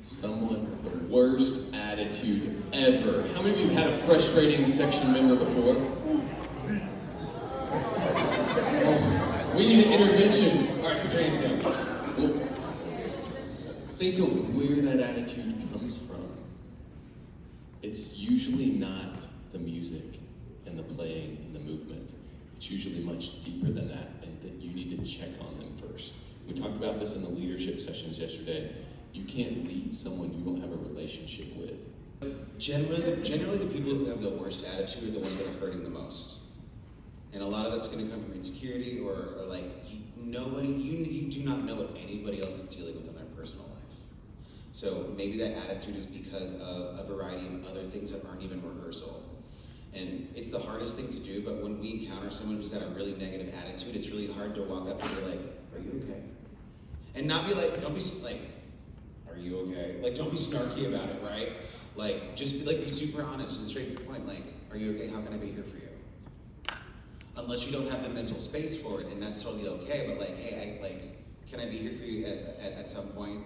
Someone with the worst attitude ever. How many of you had a frustrating section member before? Oh, we need an intervention. All right, put your hands down. Well, think of where that attitude comes from. It's usually not the music and the playing and the movement. It's usually much deeper than that, and that you need to check on them first. We talked about this in the leadership sessions yesterday. You can't lead someone you don't have a relationship with. Generally, the people who have the worst attitude are the ones that are hurting the most. And a lot of that's going to come from insecurity or like you do not know what anybody else is dealing with in their personal life. So maybe that attitude is because of a variety of other things that aren't even rehearsal. And it's the hardest thing to do, but when we encounter someone who's got a really negative attitude, it's really hard to walk up and be like, are you okay? And not be like, don't be like, are you okay? Like, don't be snarky about it, right? Like, just be super honest and straight to the point. Like, are you okay? How can I be here for you? Unless you don't have the mental space for it, and that's totally okay. But like, hey, can I be here for you at some point?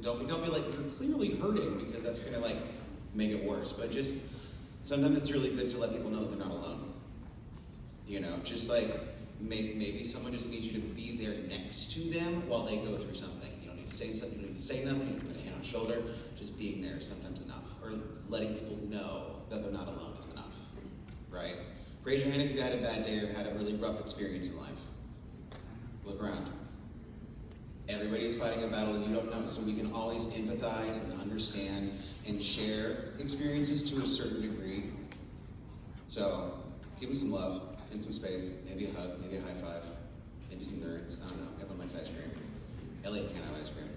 Don't be like, you're clearly hurting, because that's gonna like make it worse. But just sometimes it's really good to let people know that they're not alone. You know, just like maybe someone just needs you to be there next to them while they go through something. You don't need to say something, you don't need to say nothing, you don't need to put a hand on the shoulder. Just being there is sometimes enough. Or letting people know that they're not alone is enough, right? Raise your hand if you've had a bad day or had a really rough experience in life. Look around. Everybody is fighting a battle you don't know, so we can always empathize and understand and share experiences to a certain degree. So give them some love and some space, maybe a hug, maybe a high five, maybe some nerds. I don't know, everyone likes ice cream. Elliot can't have ice cream.